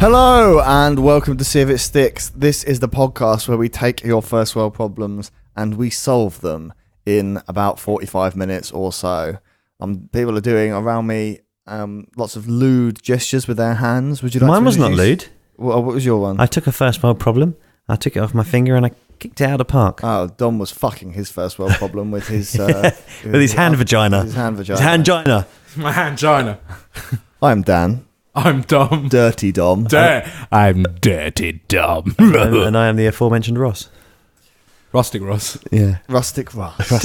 Hello and welcome to See If It Sticks. This is the podcast where we take your first world problems and we solve them in about 45 minutes or so. People are doing around me lots of lewd gestures with their hands. Would you like Mine to was not introduce- lewd. What was your one? I took a first world problem. I took it off my finger and I kicked it out of the park. Oh, Dom was fucking his first world problem with his... with his hand vagina. His hand vagina. His hand-gina. My angina. I'm Dan. I'm Dom. Dirty Dom. I'm Dirty Dom. and I am the aforementioned Ross. Rustic Ross. Yeah. Rustic Ross.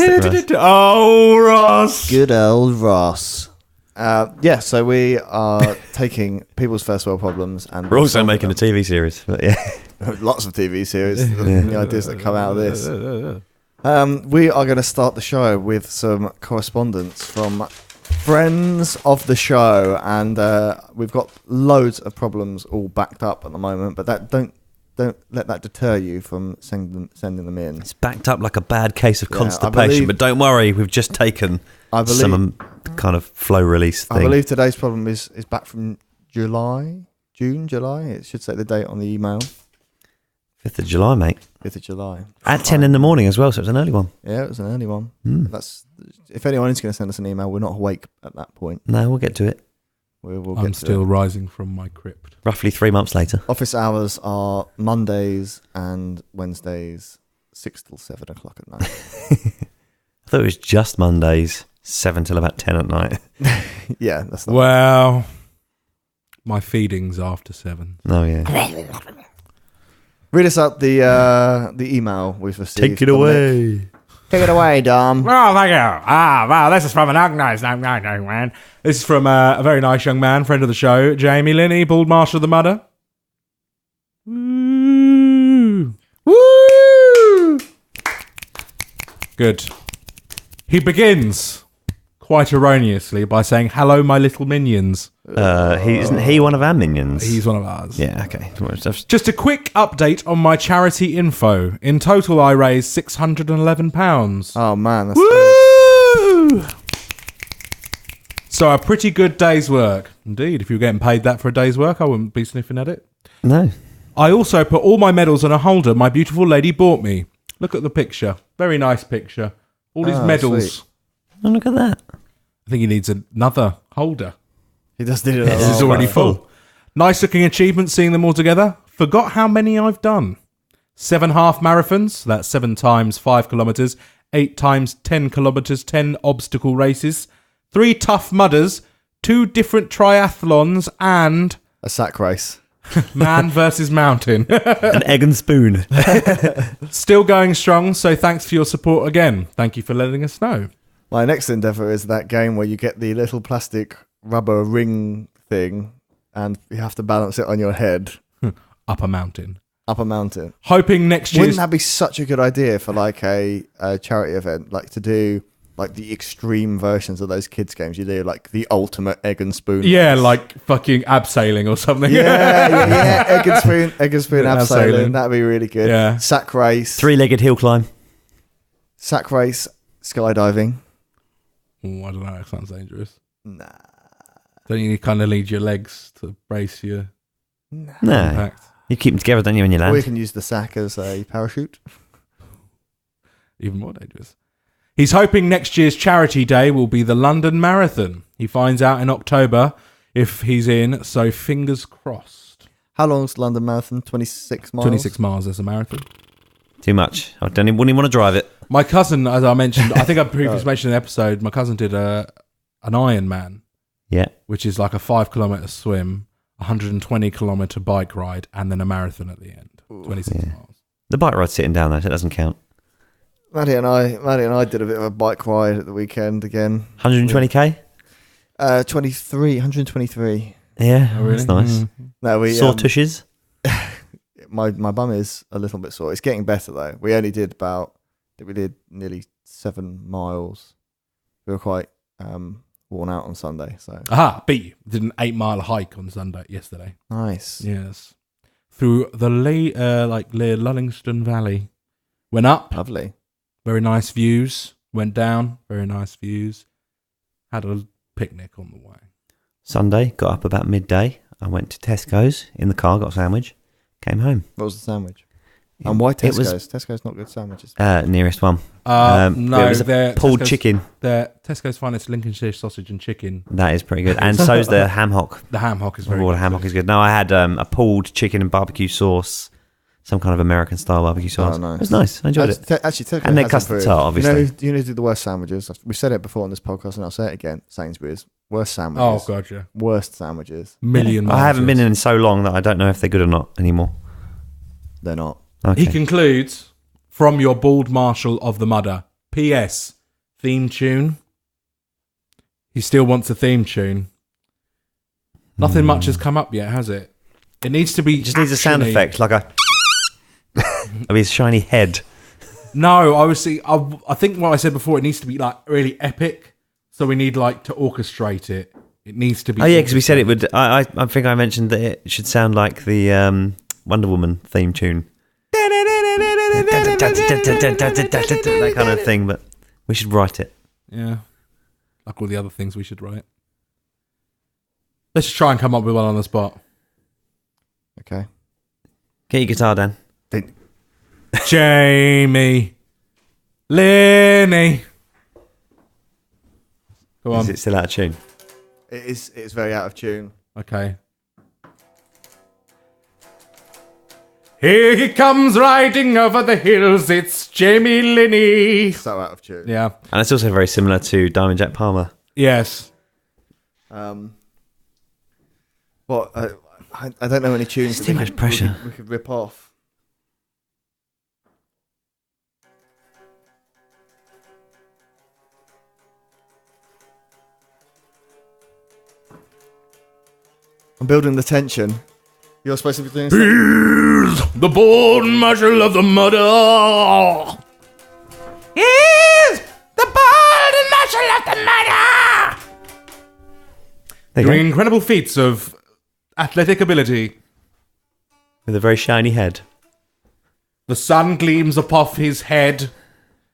Oh, Ross. Good old Ross. So we are taking people's first world problems and We're also making a TV series. But yeah. lots of TV series. The ideas that come out of this. We are going to start the show with some correspondence from friends of the show, and we've got loads of problems all backed up at the moment. But that don't let that deter you from sending them in. It's backed up like a bad case of Yeah, constipation, but don't worry, we've just taken some kind of flow release thing. I believe today's problem is back from July. It should say the date on the email. 5th of July, mate. 5th of July. At 10 in the morning as well, so it was an early one. Yeah, it was an early one. Mm. If anyone is going to send us an email, we're not awake at that point. No, we'll get to it. We'll I'm get still to it. rising from my crypt. Roughly 3 months later. Office hours are Mondays and Wednesdays, 6 till 7 o'clock at night. I thought it was just Mondays, 7 till about 10 at night. Yeah, that's not. Well, my feeding's after 7. Oh, yeah. Read us out the email we've received. Take it away. Take it away, Dom. Oh, thank you. Wow, this is from an organised young man. This is from a very nice young man, friend of the show, Jamie Linney, Bald Marshal of the Mudder. Woo! Woo! Good. He begins, quite erroneously, by saying, "Hello, my little minions." Isn't he one of our minions? He's one of ours. Yeah, okay. Just a quick update on my charity info. In total, I raised £611. Oh, man. That's good. Woo! So a pretty good day's work. Indeed, if you were getting paid that for a day's work, I wouldn't be sniffing at it. No. I also put all my medals on a holder my beautiful lady bought me. Look at the picture. Very nice picture. All these medals. Sweet. Oh, look at that. I think he needs another holder. He does do that. This is already full. Nice looking achievement seeing them all together. Forgot how many I've done. 7 half marathons. That's 7 times 5 kilometres. 8 times 10 kilometres. 10 obstacle races. 3 tough mudders. 2 different triathlons. And A sack race. man versus mountain. An egg and spoon. Still going strong, so thanks for your support again. Thank you for letting us know. My next endeavour is that game where you get the little plastic rubber ring thing and you have to balance it on your head Up a mountain. up a mountain. Hoping next year. Wouldn't that be such a good idea for like a charity event, like to do like the extreme versions of those kids games you do, like the ultimate egg and spoon? Yeah, race? like fucking abseiling or something. yeah, egg and spoon abseiling. That'd be really good. Yeah. Sack race, 3-legged hill climb. sack race, skydiving. Ooh, I don't know. That sounds dangerous. Nah. Don't you kind of need your legs to brace your No. impact? You keep them together, don't you, when you land? Or you can use the sack as a parachute. Even more dangerous. He's hoping next year's charity day will be the London Marathon. He finds out in October if he's in, so fingers crossed. How long's London Marathon? 26 miles? 26 miles as a marathon. Too much. I wouldn't even want to drive it. My cousin, as I mentioned, I think I previously mentioned in the episode, my cousin did an Ironman, Yeah. which is like a 5 kilometre swim, 120 kilometre bike ride, and then a marathon at the end. 26 miles. The bike ride's sitting down, though, so it doesn't count. Maddie and I did a bit of a bike ride at the weekend again. 120k? 123. Yeah, Oh, really? that's nice. No, we Sore tushes? my bum is a little bit sore. It's getting better though. We only did nearly 7 miles. We were quite worn out on Sunday, so Aha, beat you. Did an 8-mile hike on Sunday, yesterday. nice. Yes. Through the Lullingston Valley. Went up, Lovely. very nice views. Went down, very nice views. Had a picnic on the way. Sunday, got up about midday. I went to Tesco's in the car, got a sandwich, came home. What was the sandwich? And why It was Tesco's? Tesco's not good sandwiches. nearest one. No, it was a pulled chicken. The Tesco's finest Lincolnshire sausage and chicken. That is pretty good. And so's the ham hock. The ham hock is very Oh, good. the ham hock is good. No, I had a pulled chicken and barbecue sauce, some kind of American style barbecue sauce. Oh, nice. It was nice. I enjoyed it. Actually, Tesco's And their has custard improved. tart, obviously. You know who do the worst sandwiches? We've said it before on this podcast, and I'll say it again. Sainsbury's. Worst Oh, sandwiches. God, yeah. Worst sandwiches. Million I haven't been miles. in so long that I don't know if they're good or not anymore. They're not. Okay. He concludes, from your bald marshal of the mudder, P.S. theme tune. He still wants a theme tune. Nothing much has come up yet, has it? It needs to be. It just needs a sound actiony. effect, like a of his shiny head. No, I think what I said before, it needs to be like really epic. So we need like to orchestrate it. It needs to be. Oh yeah, because we said it would. I think I mentioned that it should sound like the Wonder Woman theme tune, that kind of thing. But we should write it. Yeah, like all the other things we should write. Let's just try and come up with one on the spot. Okay. Get your guitar, Dan. Jamie, Lenny. Go on. Is it still out of tune? It is. It's very out of tune. Okay. Here he comes riding over the hills. It's Jamie Linney. So out of tune. Yeah. And it's also very similar to Diamond Jack Palmer. Yes. What? I don't know any tunes. It's too much pressure. We could rip off. I'm building the tension. You're supposed to be doing something. He's the bald marshal of the mudder. He's the bald marshal of the mudder. There you Doing go. incredible feats of athletic ability. With a very shiny head. The sun gleams upon his head,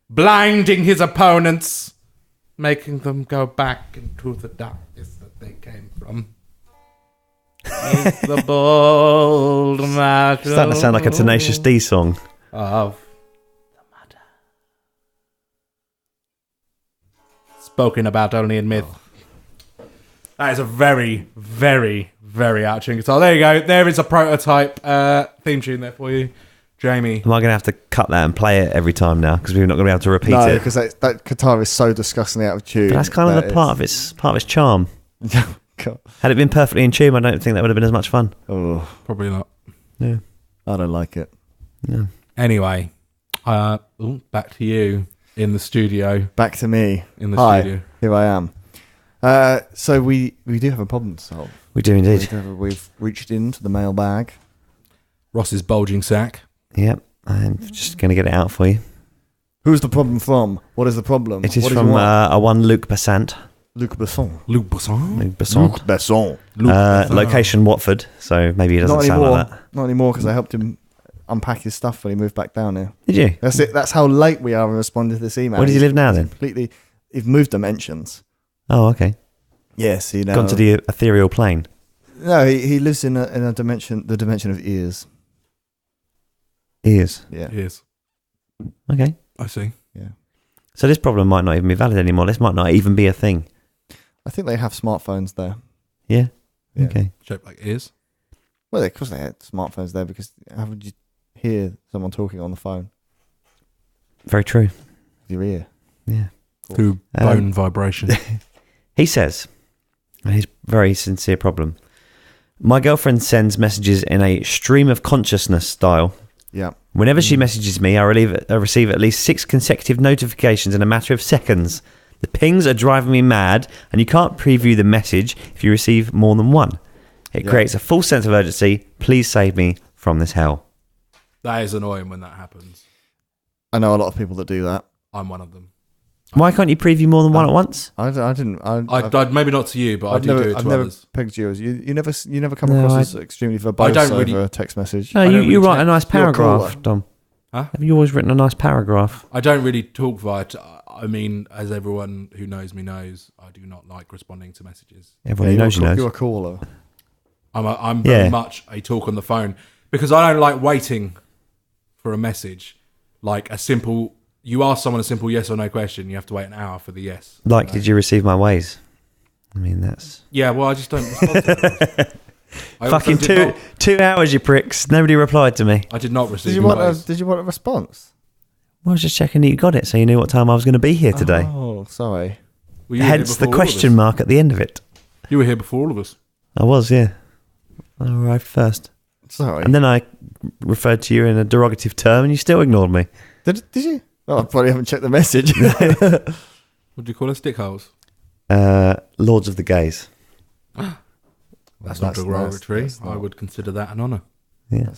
blinding his opponents, making them go back into the darkness that they came from. He's the bold marshal. Starting to sound like a Tenacious D song. Of the mudder. Spoken about only in myth. That is a very, very, very out of tune guitar. There you go. There is a prototype theme tune there for you, Jamie. Am I going to have to cut that and play it every time now? Because we're not going to be able to repeat No, it. because that guitar is so disgustingly out of tune. But that's kind of the part of its charm. God. Had it been perfectly in tune, I don't think that would have been as much fun. Oh, Probably not. Yeah. I don't like it. No. Anyway, back to you in the studio. Back to me. In the Hi, studio. here I am. So we do have a problem to solve. We do indeed. We've reached into the mailbag. Ross's bulging sack. Yep. I'm just going to get it out for you. Who's the problem from? What is the problem? It is What do you from want? a one Luc Bassant. Luc Besson. Luc Besson. Luc Bassant. Luc Besson. Location Watford, so maybe he doesn't Not sound anymore. like that. Not anymore, because I helped him unpack his stuff when he moved back down here. Did you? That's it. That's how late we are in responding to this email. Where does he live now then? Completely. He's moved dimensions. Oh, okay. Yes, you know. Gone to the ethereal plane. No, he lives in a dimension, the dimension of ears. Ears. Yeah. Yes. Okay. I see. Yeah. So this problem might not even be valid anymore. This might not even be a thing. I think they have smartphones there. Yeah. Yeah. Okay. Shaped like ears. Well, of course they had smartphones there, because how would you hear someone talking on the phone Very true. with your ear? Yeah. Through bone vibration. He says, and his very sincere problem, my girlfriend sends messages in a stream of consciousness style. Yeah. Whenever she messages me, I receive at least 6 consecutive notifications in a matter of seconds. The pings are driving me mad, and you can't preview the message if you receive more than one. It creates a false sense of urgency. Please save me from this hell. That is annoying when that happens. I know a lot of people that do that. I'm one of them. Why can't you preview more than one at once? I didn't. I'd maybe not to you, but I do it to I've never others. pegged you as you never come No, across as extremely verbose over a text message. No, I don't you really write a nice You're a caller. paragraph, Dom. Huh? Have you always written a nice paragraph? I don't really talk via. I mean, as everyone who knows me knows, I do not like responding to messages. Everybody knows you knows. You're a caller. I'm very much a talk on the phone because I don't like waiting for a message. Like you ask someone a simple yes or no question, you have to wait an hour for the yes. Like, did you receive my ways? I mean, that's... Yeah, well, I just don't respond to them. Fucking 2 hours, you pricks. Nobody replied to me. I did not receive Did you want a response? Well, I was just checking that you got it so you knew what time I was going to be here today. Oh, sorry. Hence the question mark at the end of it. You were here before all of us. I was, yeah. I arrived first. Sorry. And then I referred to you in a derogative term and you still ignored me. Did you? Oh, I probably haven't checked the message. What do you call us? Dickholes? Lords of the Gays. That's not derogatory. That's not. I would consider that an honour. Yeah.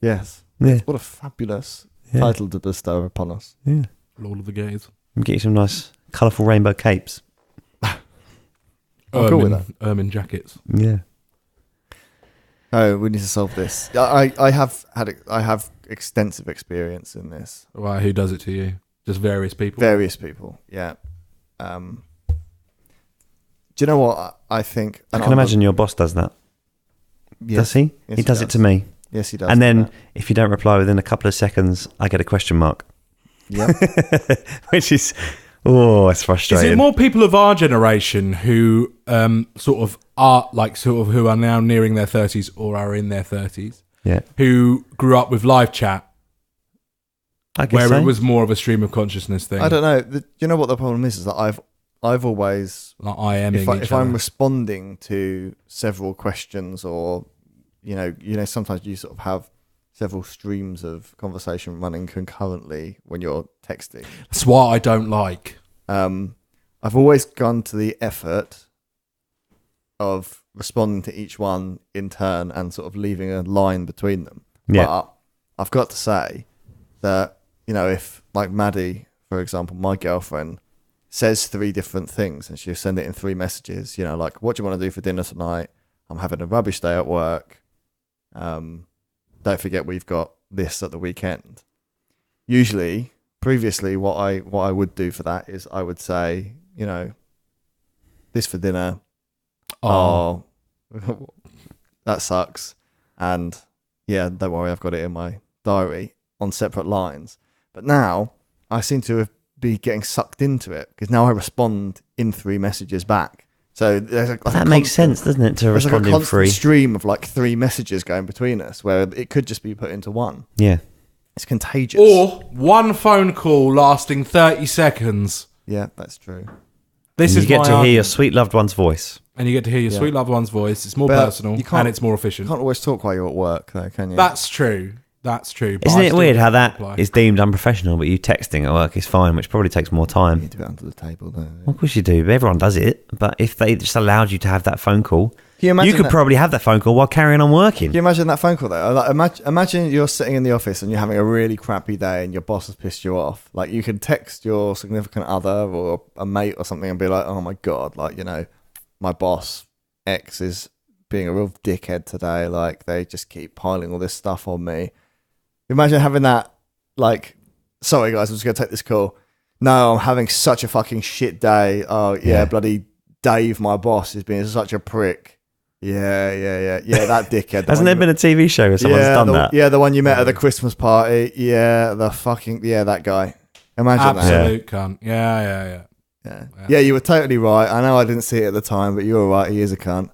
Yes. Yeah. What a fabulous title to bestow upon us. Yeah. Lord of the Gays. Get you some nice, colourful rainbow capes. I'm cool with that. Ermine jackets. Yeah. Oh, we need to solve this. I have extensive experience in this. Well, who does it to you? Just various people? Various people, yeah. Do you know what I think? I can imagine your boss does that. Yes, does he? Yes, he does it to me. Yes, he does. And then if you don't reply within a couple of seconds, I get a question mark. Yeah. Which is, it's frustrating. Is it more people of our generation who who are now nearing their 30s or are in their 30s? Yeah. Who grew up with live chat? I guess where so. it was more of a stream of consciousness thing. I don't know. You know what the problem is that I've always, like IMing if I'm responding to several questions, or you know sometimes you sort of have several streams of conversation running concurrently when you're texting. That's what I don't like. I've always gone to the effort of responding to each one in turn and sort of leaving a line between them. Yeah. But I've got to say that, if like Maddie, for example, my girlfriend, says 3 different things and she'll send it in 3 messages, like, what do you want to do for dinner tonight? I'm having a rubbish day at work. Don't forget we've got this at the weekend. Usually, previously, what I would do for that is I would say, this for dinner. Oh, that sucks. And yeah, don't worry, I've got it in my diary on separate lines. But now I seem to be getting sucked into it because now I respond in 3 messages back. So there's that makes sense, doesn't it, to respond in 3? There's a stream of 3 messages going between us where it could just be put into 1. Yeah. It's contagious. Or 1 phone call lasting 30 seconds. Yeah, that's true. This is you get to argument. hear your sweet loved one's voice. And you get to hear your sweet loved one's voice. It's more personal and it's more efficient. You can't always talk while you're at work, though, can you? That's true. That's true. Isn't it weird how that is deemed unprofessional, but you texting at work is fine, which probably takes more time? You do it under the table, though. Well, of course you do. But everyone does it. But if they just allowed you to have that phone call, you could probably have that phone call while carrying on working. Can you imagine that phone call, though? Imagine you're sitting in the office and you're having a really crappy day and your boss has pissed you off. You could text your significant other or a mate or something and be like, oh my God, my boss X is being a real dickhead today. They just keep piling all this stuff on me. Imagine having that, sorry guys, I'm just going to take this call. No, I'm having such a fucking shit day. Oh, yeah, bloody Dave, my boss, is being such a prick. Yeah, that dickhead. Hasn't there been a TV show where someone's done that? Yeah, the one you met at the Christmas party. Yeah, that guy. Imagine Absolute cunt. Yeah. Yeah, you were totally right. I know I didn't see it at the time, but you were right. He is a cunt.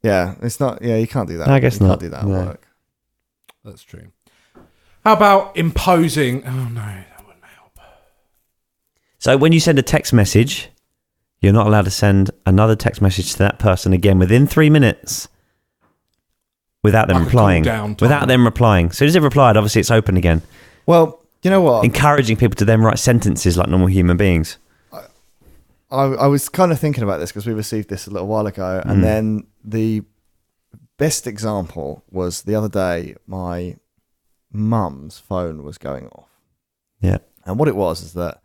Yeah, it's not. Yeah, you can't do that. I guess you not. Can't do that at work. That's true. How about imposing? Oh no, that wouldn't help. So when you send a text message, you're not allowed to send another text message to that person again within 3 minutes without them replying. Without them replying. So as they've replied, obviously it's open again. Well, you know what? Encouraging people to then write sentences like normal human beings. I was kind of thinking about this because we received this a little while ago, and then the best example was the other day. My mum's phone was going off. Yeah, and what it was is that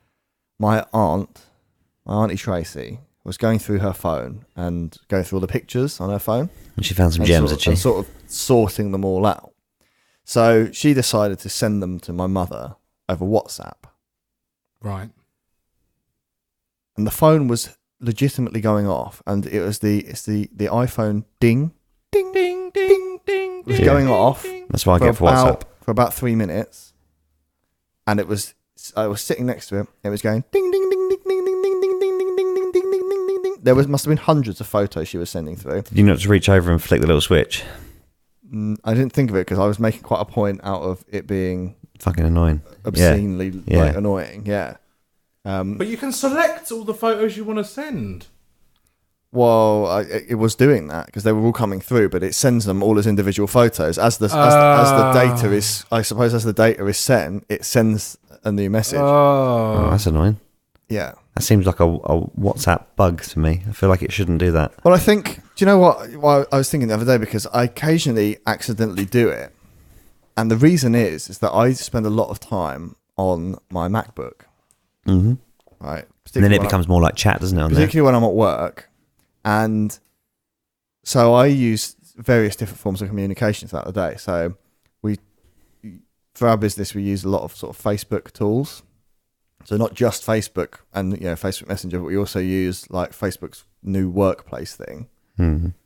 my auntie Tracy, was going through her phone and going through all the pictures on her phone, and she found some gems, and sort of sorting them all out. So she decided to send them to my mother over WhatsApp. Right. And the phone was legitimately going off, and it's the iPhone ding was going off. That's why I get for WhatsApp. For about 3 minutes, and I was sitting next to it. It was going ding ding ding ding ding ding ding ding ding ding ding ding ding ding ding. There must have been hundreds of photos she was sending through. Did you not just reach over and flick the little switch? I didn't think of it because I was making quite a point out of it being fucking annoying, obscenely annoying. Yeah. But you can select all the photos you want to send. Well, it was doing that because they were all coming through, but it sends them all as individual photos. As the data is, I suppose, as the data is sent, it sends a new message. Oh, that's annoying. Yeah, that seems like a WhatsApp bug to me. I feel like it shouldn't do that. Well, I think. Do you know what? Well, I was thinking the other day because I occasionally accidentally do it, and the reason is that I spend a lot of time on my MacBook. Mm-hmm. Right. And then it becomes more like chat, doesn't it? Particularly when I'm at work. And so I use various different forms of communication throughout the day. So for our business, we use a lot of sort of Facebook tools. So not just Facebook and Facebook Messenger, but we also use like Facebook's new workplace thing,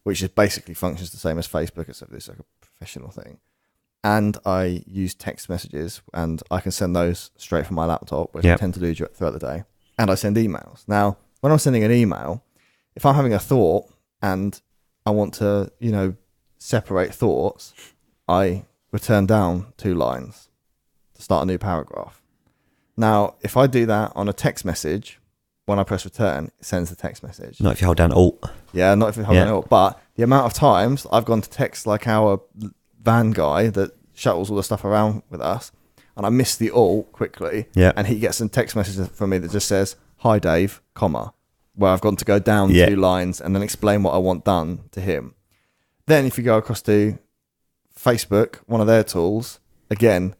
which is basically functions the same as Facebook, except it's like a professional thing. And I use text messages, and I can send those straight from my laptop, which I tend to do throughout the day. And I send emails. Now, when I'm sending an email, if I'm having a thought and I want to, separate thoughts, I return down 2 lines to start a new paragraph. Now, if I do that on a text message, when I press return, it sends the text message. Not if you hold down Alt. Yeah, not if you hold down Alt. But the amount of times I've gone to text like our van guy that shuttles all the stuff around with us, and I miss the Alt quickly, and he gets some text messages from me that just says, "Hi Dave, comma," where I've gone to go down 2 lines and then explain what I want done to him. Then if you go across to Facebook, one of their tools, again,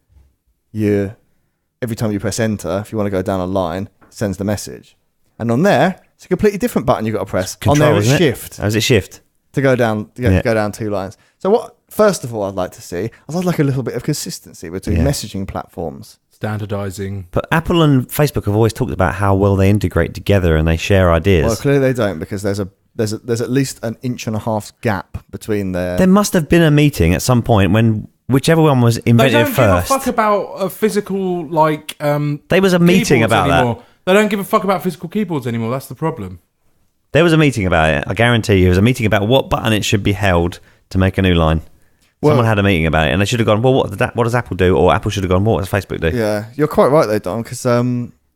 every time you press enter, if you want to go down a line, it sends the message. And on there, it's a completely different button you've got to press. Control, on there, it's shift. Oh, is it shift? To go down, go down 2 lines. So first of all, I'd like to see, I'd like a little bit of consistency between messaging platforms. Standardizing. But Apple and Facebook have always talked about how well they integrate together and they share ideas. Well, clearly they don't, because there's at least an 1.5 inch gap between their... There must have been a meeting at some point when whichever one was invented first. They don't give a fuck about a physical, there was a meeting about anymore. that. They don't give a fuck about physical keyboards anymore. That's the problem. There was a meeting about it. I guarantee you. There was a meeting about what button it should be held to make a new line. Someone had a meeting about it, and they should have gone, well, what does Apple do? Or Apple should have gone, what does Facebook do? Yeah, you're quite right though, Don, because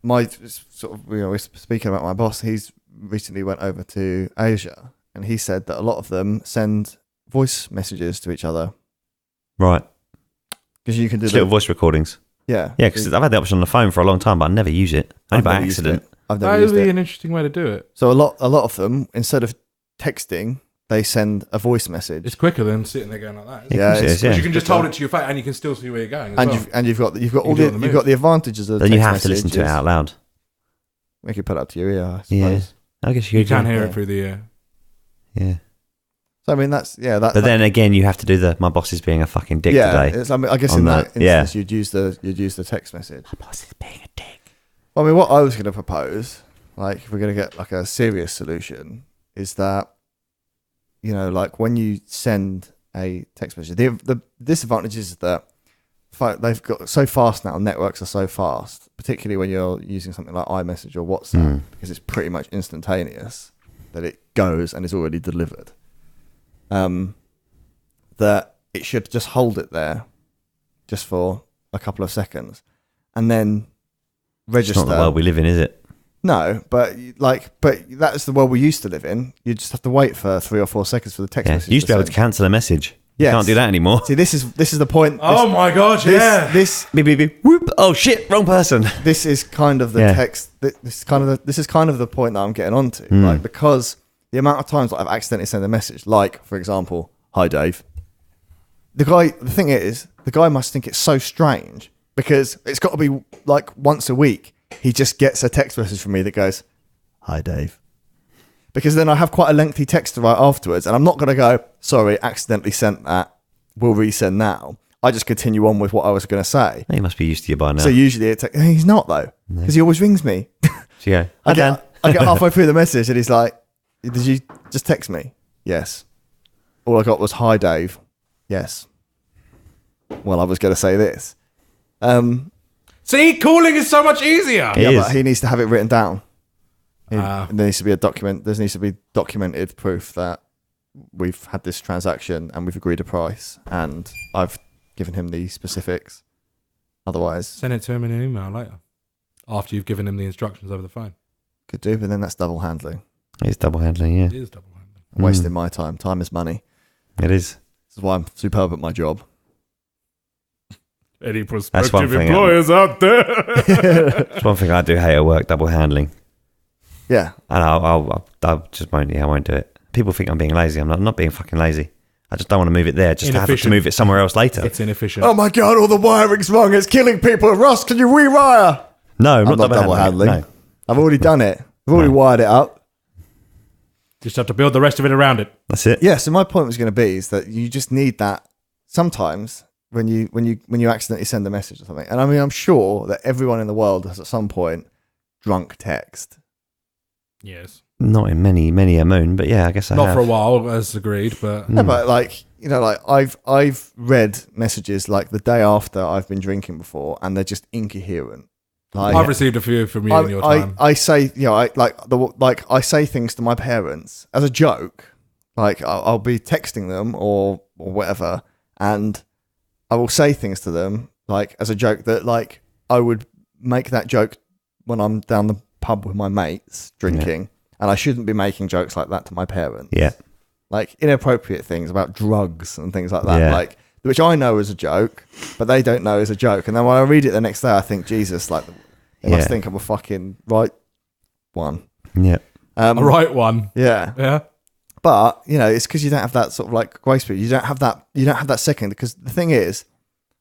we're speaking about my boss. He's recently went over to Asia, and he said that a lot of them send voice messages to each other. Right. Because you can do little voice recordings. Yeah. Yeah, because I've had the option on the phone for a long time, but I never use it. Only by accident. That would be an interesting way to do it. So a lot of them, instead of texting, they send a voice message. It's quicker than sitting there going like that. Because you can just hold it to your face and you can still see where you're going. And you've got the advantages of. Then text you have messages. to listen to it out loud. We could put it up to your ear, I suppose. Yeah, I guess you can hear it through the ear. Yeah. So I mean that's. But then again, you have to do my boss is being a fucking dick today. I guess in that instance, you'd use the text message. My boss is being a dick. Well, I mean, what I was going to propose, like if we're going to get like a serious solution, is that, like when you send a text message, the disadvantage is that they've got so fast now. Networks are so fast, particularly when you're using something like iMessage or WhatsApp, because it's pretty much instantaneous that it goes and is already delivered. That it should just hold it there, just for a couple of seconds, and then register. It's not the world we live in, is it? No, but that's the world we used to live in. You just have to wait for 3 or 4 seconds for the text message. You used to be able to cancel a message. Yes. You can't do that anymore. See, this is the point. Oh my god! This beep, beep, beep, whoop. Oh shit! Wrong person. This is kind of the text. This is kind of the point that I'm getting onto, like, because the amount of times that I've accidentally sent a message, like for example, "Hi Dave." The thing is, the guy must think it's so strange because it's got to be like once a week. He just gets a text message from me that goes, "Hi Dave," because then I have quite a lengthy text to write afterwards, and I'm not going to go, "Sorry, accidentally sent that. We'll resend now." I just continue on with what I was going to say. He must be used to you by now. So usually he's not though, because he always rings me. So yeah, I I get halfway through the message and he's like, "Did you just text me?" Yes. All I got was, "Hi, Dave." Yes. Well, I was going to say this. See, calling is so much easier. It Yeah, is. but he needs to have it written down. Ah. There needs to be a document. There needs to be documented proof that we've had this transaction and we've agreed a price, and I've given him the specifics. Otherwise, Send it to him in an email later, after you've given him the instructions over the phone. could do, but then that's double handling. It's double handling, yeah. It is double handling. I'm wasting my time. Time is money. It is. This is why I'm superb at my job. Any one prospective thing, employers out there? It's one thing I do hate at work, double handling. Yeah. And I'll just won't, I won't do it. People think I'm being lazy. I'm not being fucking lazy. I just don't want to move it there, just to have to Inefficient. move it somewhere else later. It's inefficient. Oh my God, all the wiring's wrong. It's killing people. Ross, can you rewire? No, I'm not double handling. No. I've already done it. I've already No. wired it up. Just have to build the rest of it around it. That's it. Yeah, so my point was going to be is that you just need that sometimes when you accidentally send a message or something. And I mean, I'm sure that everyone in the world has at some point drunk text. Yes. Not in many a moon, but yeah, I guess I Not have. for a while, as agreed, but Yeah, but like, you know, like I've read messages like the day after I've been drinking before, and they're just incoherent. Like, I've received a few from you in your time. I say, you know, I say things to my parents as a joke. Like I'll be texting them or whatever, and I will say things to them like as a joke that like I would make that joke when I'm down the pub with my mates drinking, and I shouldn't be making jokes like that to my parents. Yeah. Like inappropriate things about drugs and things like that, Yeah. like which I know is a joke, but they don't know is a joke. And then when I read it the next day, I think, Jesus, like they must think I'm a fucking right one. Yeah. A right one. Yeah. Yeah. But you know, it's because you don't have that sort of like grace period. You don't have that second. Because the thing is,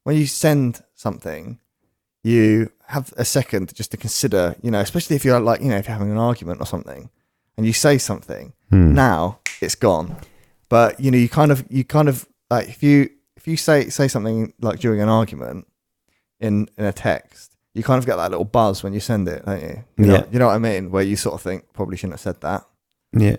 when you send something, you have a second just to consider. You know, especially if you're like, you know, if you're having an argument or something, and you say something, now it's gone. But you know, you kind of like if you say something like during an argument in a text, you kind of get that little buzz when you send it, don't you? You know what I mean? Where you sort of think probably shouldn't have said that. Yeah.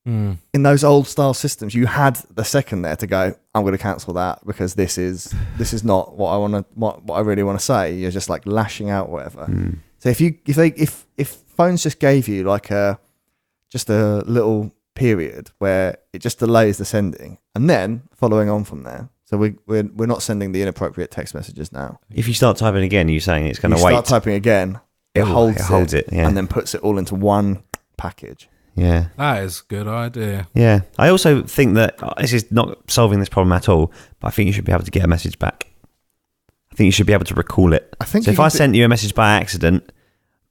In those old style systems, you had the second there to go, I'm going to cancel that because this is not what I want to what I really want to say. You're just like lashing out, whatever. So if phones just gave you like just a little period where it just delays the sending, and then following on from there. So we're not sending the inappropriate text messages now. If you start typing again, you're saying it's going You to wait. start typing again, it holds it, yeah. and then puts it all into one package. Yeah. That is a good idea. Yeah. I also think that this is not solving this problem at all, but I think you should be able to get a message back. I think you should be able to recall it. I think so if I sent you a message by accident,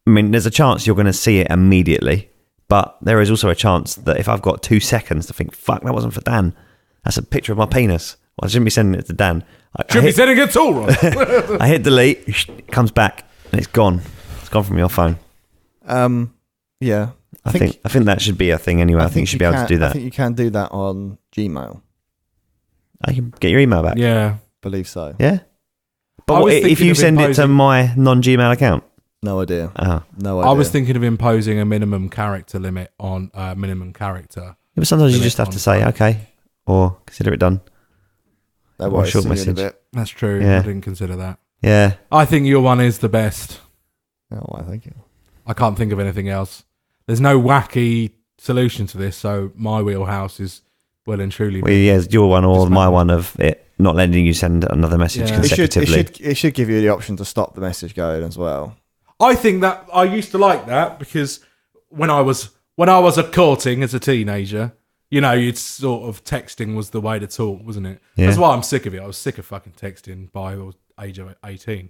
I mean, there's a chance you're going to see it immediately, but there is also a chance that if I've got 2 seconds to think, fuck, that wasn't for Dan. That's a picture of my penis. Well, I shouldn't be sending it to Dan. Should be sending it all wrong. I hit delete, it comes back, and it's gone. It's gone from your phone. Yeah. I think that should be a thing anyway. I think you should be able to do that. I think you can do that on Gmail. I can get your email back. Yeah. Believe so. Yeah. I But was if thinking you of send it to imposing- my non-Gmail account? No idea. Oh. No idea. I was thinking of imposing a minimum character limit on minimum character. Yeah, but sometimes you Limit just have on to say, phone. okay, or consider it done. No or worries. short See you in a message. bit. That's true. Yeah. I didn't consider that. Yeah. I think your one is the best. Oh, well, thank you. I can't think of anything else. There's no wacky solution to this, so my wheelhouse is well and truly. Well, yeah, it's your one or Just my manual. one of it not letting you send another message Yeah. consecutively. It should give you the option to stop the message going as well. I think that I used to like that because when I was a courting as a teenager, you know, you'd sort of texting was the way to talk, wasn't it? Yeah. That's why I'm sick of it. I was sick of fucking texting by the age of 18.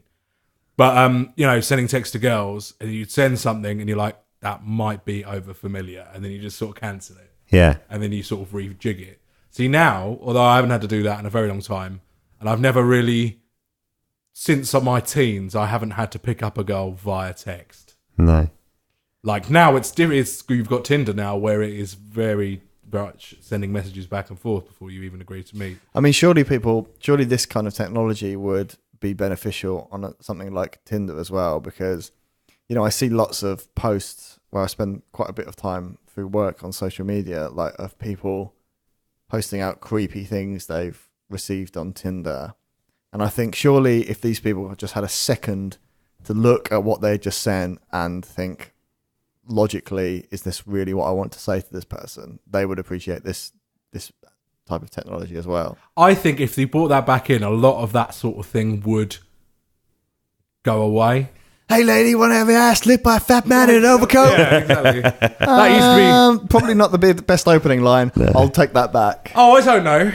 But you know, sending text to girls and you'd send something and you're like, that might be over familiar, and then you just sort of cancel it. Yeah. And then you sort of rejig it. See, now, although I haven't had to do that in a very long time, and I've never really, since my teens, I haven't had to pick up a girl via text. No. Like now, it's different. You've got Tinder now, where it is very much sending messages back and forth before you even agree to meet. I mean, surely this kind of technology would be beneficial on something like Tinder as well, because, you know, I see lots of posts where I spend quite a bit of time through work on social media, like of people posting out creepy things they've received on Tinder. And I think surely if these people just had a second to look at what they just sent and think, logically, is this really what I want to say to this person? They would appreciate this type of technology as well. I think if they brought that back in, a lot of that sort of thing would go away. Hey lady, want to have your ass licked by a fat man in an overcoat? Yeah, exactly. That used to be... Probably not the best opening line. No. I'll take that back. Oh, I don't know.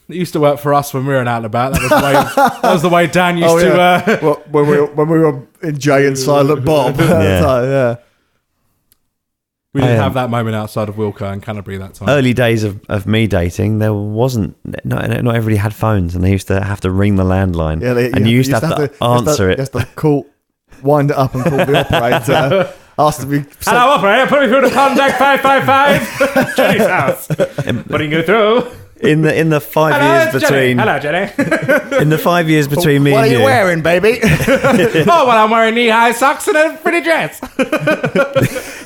It used to work for us when we were out and about. That was the way Dan used to... Well, when we were in Jay and Silent Bob. Yeah. We didn't have that moment outside of Wilco and Canterbury that time. Early days of me dating, there wasn't... Not everybody had phones, and they used to have to ring the landline. Yeah, and you used to have to answer it. You used to call... Wind it up and call the operator. Ask to be. Hello, operator. Put me through to contact 555 Jenny's house. Putting you through. In the 5 years between. Hello, Jenny. In the 5 years between me and you. What are you wearing, baby? Oh, well, I'm wearing knee-high socks and a pretty dress.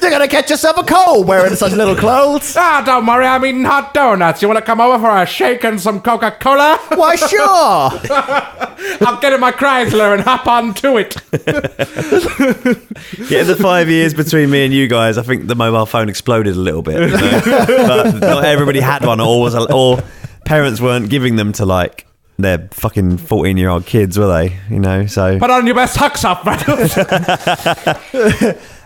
You're gonna get yourself a cold wearing such little clothes. Ah, don't worry. I'm eating hot donuts. You want to come over for a shake and some Coca-Cola? Why, sure. I'll get in my Chrysler and hop onto it. Yeah, in the 5 years between me and you guys, I think the mobile phone exploded a little bit. You know? But not everybody had one, or parents weren't giving them to like their fucking 14-year-old kids, were they? You know, so put on your best hucks up, Reynolds.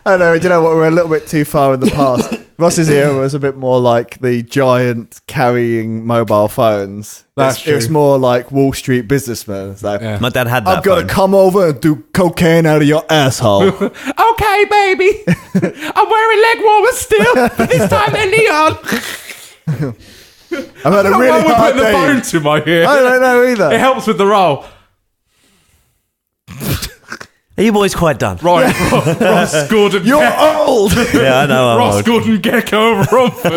I know. Do you know what? We're a little bit too far in the past. Ross's era was a bit more like the giant carrying mobile phones. That's true. It's more like Wall Street businessmen. It's like, my dad had that. I've got to come over and do cocaine out of your asshole. Okay, baby. I'm wearing leg warmers still, but this time they're neon. I've had a really hard putting day. the phone to my ear. I don't know either. It helps with the roll. Are you boys quite done? Right, Ross Gordon. You're old. Yeah, I know. I'm Ross old. Gordon Gecko of Romford.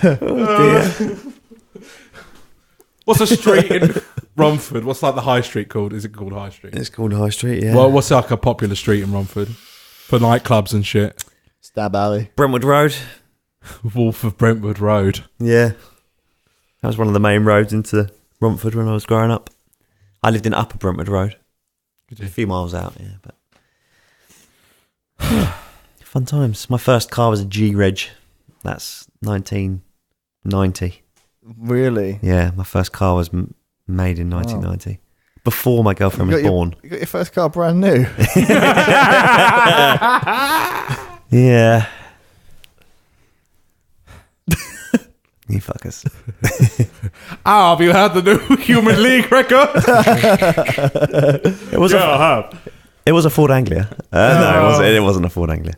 Oh dear. What's a street in Romford? What's like the high street called? Is it called High Street? It's called High Street. Yeah. Well, what's like a popular street in Romford for nightclubs and shit? Stab Alley. Brentwood Road. Wolf of Brentwood Road. Yeah. That was one of the main roads into Romford when I was growing up. I lived in Upper Brentwood Road. A few miles out, yeah, but fun times. My first car was a G-Reg. That's 1990. Really? Yeah, my first car was made in 1990. Before my girlfriend was born. You got your first car brand new? Yeah. You fuckers. Oh, have you had the new Human League record? It was It was a Ford Anglia. No, it wasn't a Ford Anglia.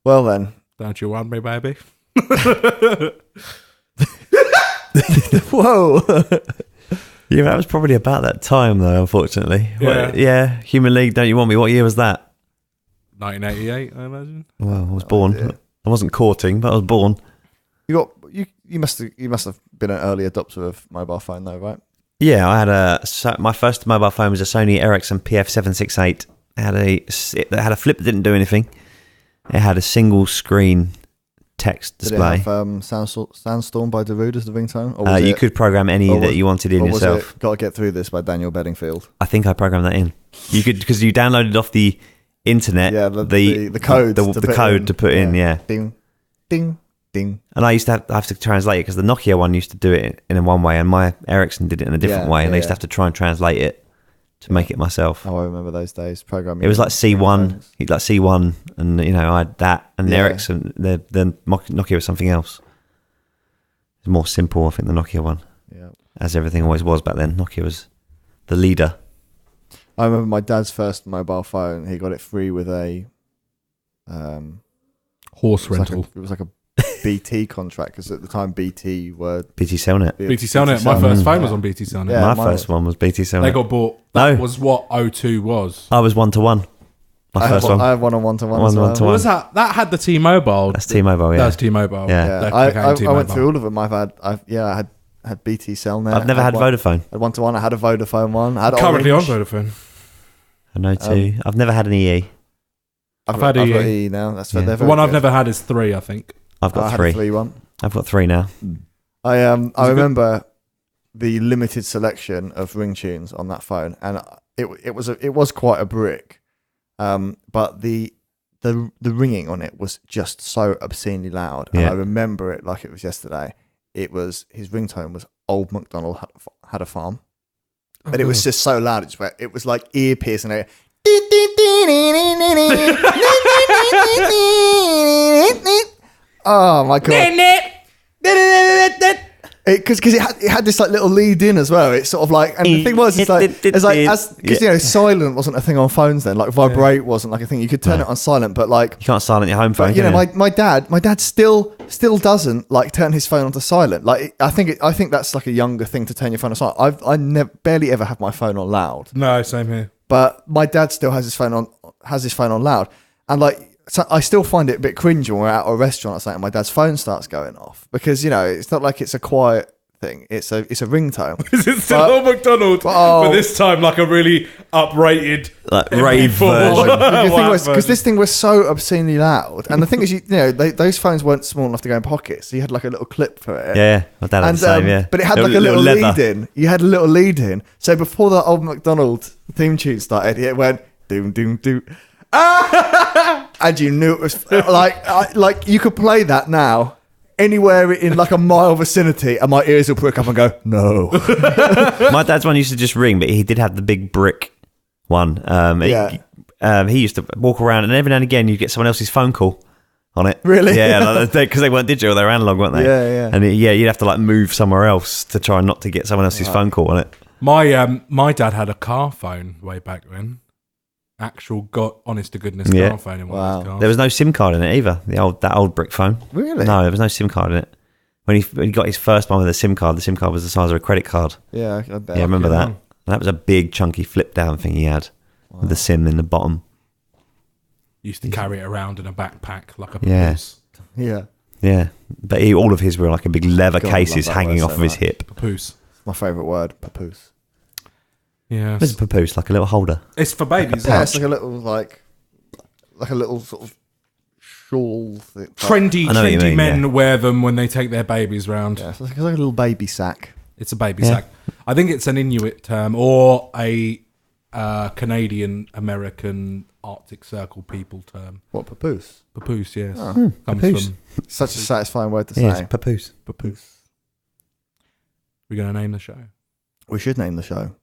Well then. Don't you want me, baby? Whoa. Yeah, that was probably about that time though, unfortunately. Yeah. Yeah, Human League, Don't You Want Me? What year was that? 1988, I imagine. Well, I was born. Yeah. I wasn't courting, but I was born. You must have been an early adopter of mobile phone though, right? Yeah, I had my first mobile phone was a Sony Ericsson PF768. It had a flip that didn't do anything. It had a single screen text display. Did it have Sandstorm by Darude as the ringtone? Or you could program any that you wanted in yourself. Got to Get Through This by Daniel Bedingfield. I think I programmed that in. You could, because you downloaded off the internet. Yeah, the code. The code to put in. Yeah. Ding, ding, ding. And I used to have to translate it because the Nokia one used to do it in one way, and my Ericsson did it in a different way, and I used to have to try and translate it to make it myself. Oh, I remember those days programming. It was like C1, and I had that, and the Ericsson, the Nokia was something else. It's more simple, I think, the Nokia one. Yeah, as everything always was back then. Nokia was the leader. I remember my dad's first mobile phone. He got it free with a horse rental. It was like a BT contract, because at the time BT Cellnet. BT Cellnet. My first phone was on BT Cellnet. Yeah, my first one was BT Cellnet. They got bought. That was what O2 was. I was 1-to-1. My first one. I had one on 1-to-1 as well. One-to-one. What was that? That had the T-Mobile. That's T-Mobile, yeah. That's T-Mobile. Yeah. I went through all of them. I had BT Cellnet. I've never had Vodafone. I had 1-to-1. I had a Vodafone one. I had Currently Orange. on Vodafone. I know too. I've never had an EE. I've had I've got EE. EE now. That's Yeah. they're The very one I've good. never had is 3, I think. I've got I had 3. a 3 one. I've got 3 now. I it remember the limited selection of ringtunes on that phone, and it was quite a brick. But the ringing on it was just so obscenely loud, and Yeah. I remember it like it was yesterday. It was his ringtone was Old MacDonald had a farm, but it was just so loud. It was like ear piercing. Oh my god! Because it had this like little lead in as well. It's sort of like, and the thing was, it's like because silent wasn't a thing on phones then. Like vibrate wasn't like a thing. You could turn it on silent, but like You can't silent your home phone. but, you know, can you? my dad still doesn't like turn his phone onto silent. Like I think that's like a younger thing to turn your phone on silent. I never barely ever have my phone on loud, No, same here. but my dad still has his phone on loud, and like. So I still find it a bit cringe when we're at a restaurant or something and my dad's phone starts going off because, you know, it's not like it's a quiet thing. It's a ringtone. Is it still Old MacDonald? But this time like a really uprated Like rave MP4. version. Because this thing was so obscenely loud. And the thing is, you know, those phones weren't small enough to go in pockets. So you had like a little clip for it. Yeah, my dad had the same, yeah. But it had like a little lead in. You had a little lead in. So before the Old MacDonald theme tune started, it went doom, doom, doom. And you knew it was like you could play that now anywhere in like a mile vicinity and my ears will prick up and go no. My dad's one used to just ring, but he did have the big brick one. He used to walk around, and every now and again you get someone else's phone call on it. Really? Yeah, because they weren't digital, they were analog, weren't they? Yeah. And you'd have to like move somewhere else to try not to get someone else's phone call on it. My dad had a car phone way back when. Actual honest to goodness car phone in one of his cars. There was no SIM card in it either. That old brick phone. Really? No, there was no SIM card in it. When he got his first one with a SIM card, the SIM card was the size of a credit card. Yeah, I bet. Yeah, I remember that. And that was a big chunky flip down thing he had with the SIM in the bottom. Used to carry it around in a backpack like a Yeah. papoose. Yeah. Yeah, but all of his were like a big leather God, I cases love that hanging word off so of his much. hip. Papoose. My favourite word, papoose. Yeah. There's a papoose, like a little holder. It's for babies. Yeah, isn't it's it? like a little sort of shawl thing. Trendy I know what you mean, men wear them when they take their babies round. Yeah, it's like a little baby sack. It's a baby Yeah. sack. I think it's an Inuit term or a Canadian American Arctic Circle people term. What, papoose? Papoose, yes. Oh. Comes papoose. from. Such a satisfying word to say. Yes, papoose. Papoose. We're going to name the show. We should name the show.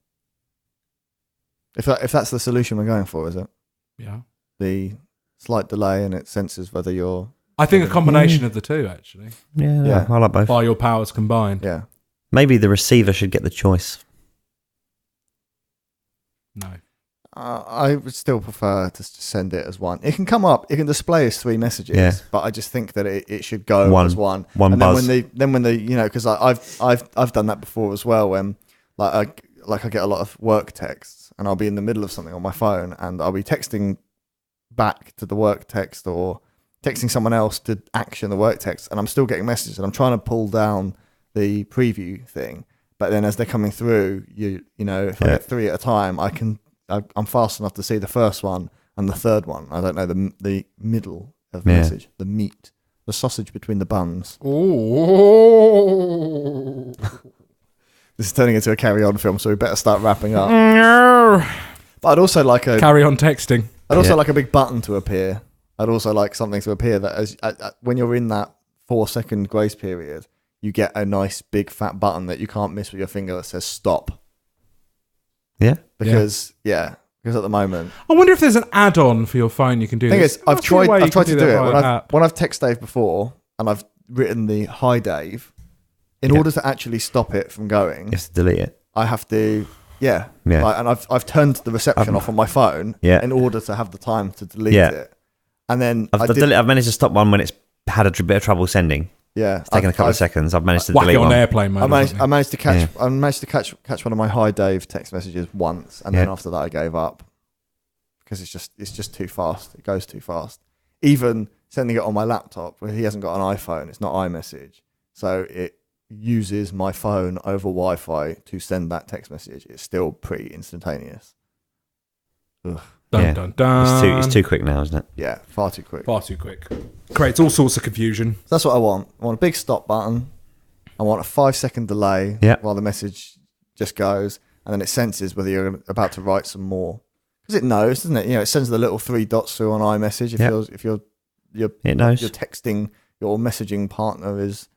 If that's the solution we're going for, is it? Yeah. The slight delay and it senses whether you're... I think a combination of the two, actually. Yeah, I like both. By your powers combined. Yeah. Maybe the receiver should get the choice. No. I would still prefer to send it as one. It can come up. It can display as 3 messages. Yeah. But I just think that it should go as one. One and buzz. Then when they you know, because I've done that before as well. When I get a lot of work texts and I'll be in the middle of something on my phone and I'll be texting back to the work text or texting someone else to action the work text and I'm still getting messages and I'm trying to pull down the preview thing. But then as they're coming through, you know, if I get 3 at a time, I'm fast enough to see the first one and the third one. I don't know the middle of the message, the meat, the sausage between the buns. Oh. This is turning into a carry-on film, so we better start wrapping up. But I'd also like Carry on texting. I'd also like a big button to appear. I'd also like something to appear that as when you're in that 4-second grace period, you get a nice big fat button that you can't miss with your finger that says stop. Yeah. Because at the moment, I wonder if there's an add-on for your phone you can do thing this. is, I've Must be a way tried you can to do it via when I've texted Dave before and I've written the hi Dave. In order to actually stop it from going, You have to delete it. I have to Yeah. and I've turned the reception off on my phone in order to have the time to delete it. And then I've managed to stop one when it's had a bit of trouble sending. Yeah, It's taken a couple of seconds. I've managed to whack delete it on one. airplane mode. I managed to catch one of my hi Dave text messages once, and then after that I gave up because it's just too fast. It goes too fast. Even sending it on my laptop where he hasn't got an iPhone, it's not iMessage, so it uses my phone over Wi-Fi to send that text message. It's still pretty instantaneous. Ugh. Dun, dun, dun. It's too quick now, isn't it? Yeah, far too quick. Far too quick. Creates all sorts of confusion. So that's what I want. I want a big stop button. I want a 5-second delay while the message just goes, and then it senses whether you're about to write some more. Because it knows, doesn't it? It sends the little 3 dots through on iMessage if you're it knows. You're texting, your messaging partner is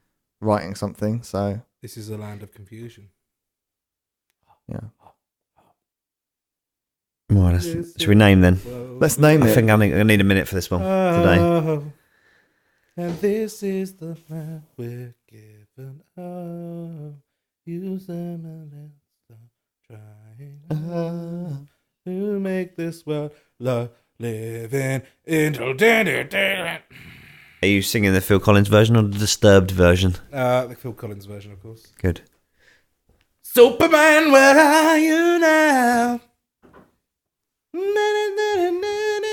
writing something. So this is a land of confusion. Yeah. Well, should we name then? Let's name it. I think I need a minute for this one today. And this is the land we're given up. Use them and stop trying to make this world living into. Are you singing the Phil Collins version or the Disturbed version? The Phil Collins version, of course. Good. Superman, where are you now?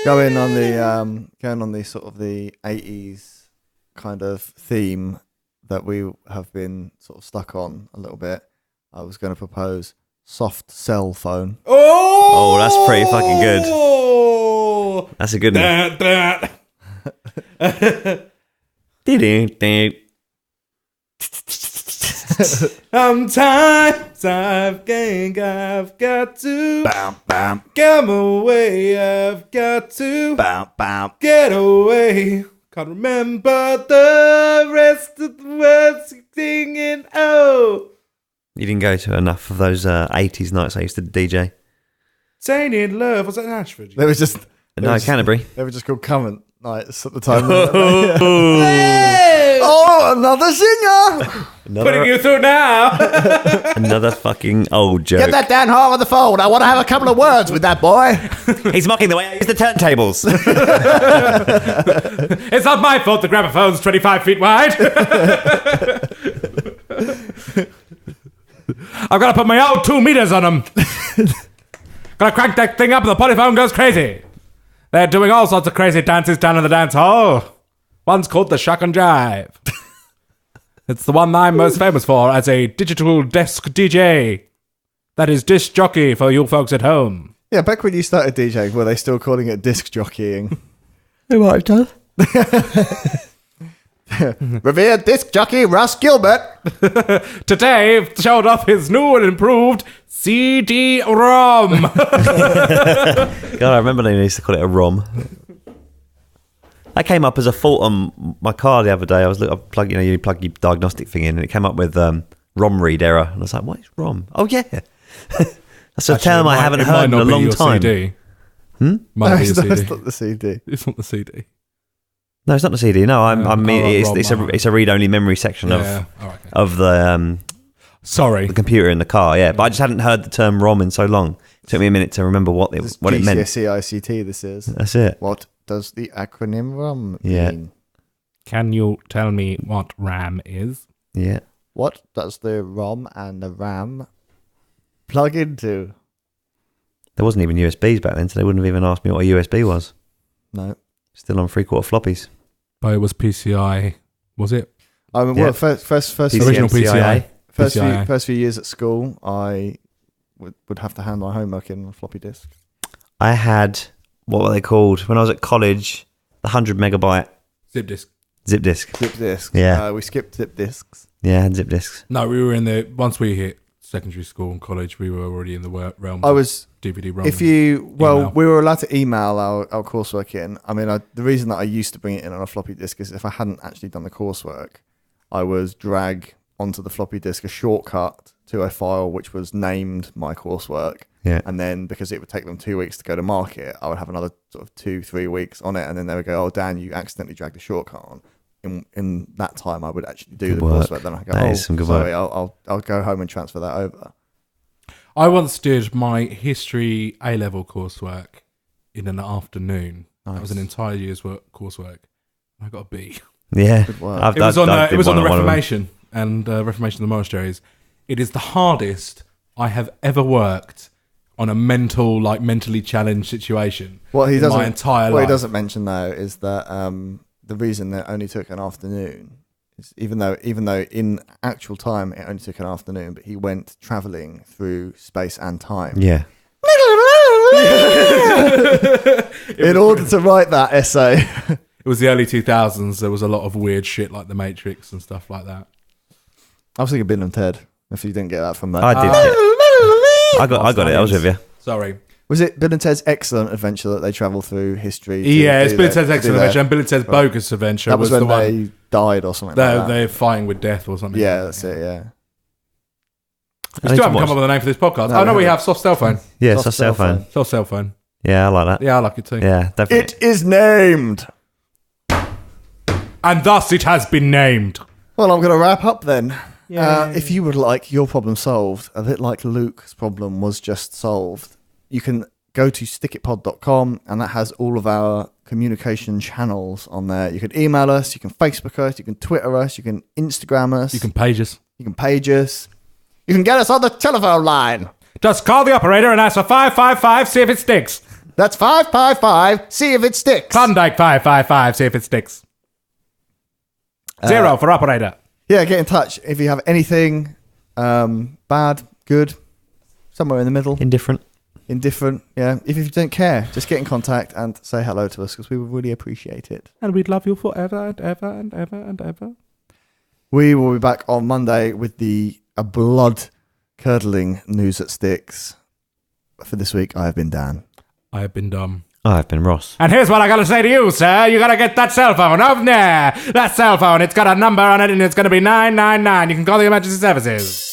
Going on the sort of the 80s kind of theme that we have been sort of stuck on a little bit. I was going to propose Soft Cell Phone. Oh, that's pretty fucking good. That's a good one. Sometimes I've got to get away. I've got to get away. Can't remember the rest of the words singing. Oh, you didn't go to enough of those 80s nights I used to DJ. Tainted Love. Was that in Ashford? They were just Canterbury. They were just called current nights at the time. Oh, another singer! Putting you through now. Another fucking old joke. Get that Dan Hart on the phone. I want to have a couple of words with that boy. He's mocking the way I use the turntables. It's not my fault the gramophone's 25 feet wide. I've got to put my old 2 meters on them. Gotta crank that thing up and the polyphone goes crazy. They're doing all sorts of crazy dances down in the dance hall. One's called the Shuck and Jive. It's the one I'm most famous for as a digital desk DJ. That is disc jockey for you folks at home. Yeah, back when you started DJing, were they still calling it disc jockeying? They might have done. Revered disc jockey Russ Gilbert. Today, showed off his new and improved CD-ROM. God, I remember they used to call it a ROM. That came up as a fault on my car the other day. You plug your diagnostic thing in, and it came up with ROM read error. And I was like, "What is ROM?" Oh yeah, that's a term I haven't heard in a long time. CD. No, it's not the CD. It's not the CD. No, it's not the CD. No, it's a read-only memory section of the sorry, the computer in the car. Yeah, but I just hadn't heard the term ROM in so long. It took me a minute to remember what it meant. GCSE ICT. This is. That's it. What does the acronym ROM mean? Can you tell me what RAM is? Yeah. What does the ROM and the RAM plug into? There wasn't even USBs back then, so they wouldn't have even asked me what a USB was. No. Still on 3/4 floppies. But it was PCI, was it? I mean, well, first original PCI. First few years at school, I would have to hand my homework in on a floppy disk. I had, what were they called? When I was at college, the 100 megabyte Zip disk. Zip disk. Zip disks. Yeah. We skipped zip disks. Yeah, I had zip disks. No, we were once we hit secondary school and college, we were already in the realm I was DVD-ROM. We were allowed to email our coursework in. I mean, the reason that I used to bring it in on a floppy disk is if I hadn't actually done the coursework, I was drag onto the floppy disk a shortcut to a file which was named my coursework. Yeah. And then because it would take them 2 weeks to go to market, I would have another sort of 2-3 weeks on it. And then they would go, "Oh, Dan, you accidentally dragged the shortcut on." In that time, I would actually do the coursework. Then I go, that is some good sorry, work. I'll go home and transfer that over. I once did my history A-level coursework in an afternoon. Nice. That was an entire year's coursework. I got a B. Yeah. Good work. It was on the Reformation and Reformation of the monasteries. It is the hardest I have ever worked on a mentally challenged situation my entire life. What he doesn't mention though is that the reason that it only took an afternoon is even though in actual time it only took an afternoon, but he went travelling through space and time. Yeah. In order to write that essay. It was the early 2000s. There was a lot of weird shit like The Matrix and stuff like that. I was thinking Bill and Ted, if you didn't get that from that. I did. I got it. I was with you. Sorry. Was it Bill and Ted's Excellent Adventure that they travel through history? It's Bill and Ted's Excellent Adventure and Bill and Ted's Bogus Adventure. That was when the one. they died or something like that. They're fighting with death or something. Yeah, that's it, yeah. We still haven't come up with a name for this podcast. No, we have. Soft Cell Phone. Yeah, it's a cell phone. Soft Cell Phone. Yeah, I like that. Yeah, I like it too. Yeah, definitely. It is named. And thus it has been named. Well, I'm going to wrap up then. If you would like your problem solved, a bit like Luke's problem was just solved, you can go to stickitpod.com and that has all of our communication channels on there. You can email us, you can Facebook us, you can Twitter us, you can Instagram us. You can page us. You can page us. You can get us on the telephone line. Just call the operator and ask for 555, see if it sticks. That's 555, see if it sticks. Klondike 555, see if it sticks. 0 for operator. Yeah, get in touch if you have anything bad, good, somewhere in the middle. Indifferent. Yeah. If you don't care, just get in contact and say hello to us because we would really appreciate it. And we'd love you forever and ever and ever and ever. We will be back on Monday with the blood-curdling news that sticks. For this week, I have been Dan. I have been dumb. I've been Ross. And here's what I gotta say to you, sir. You gotta get that cell phone over there. That cell phone, it's got a number on it and it's gonna be 999. You can call the emergency services.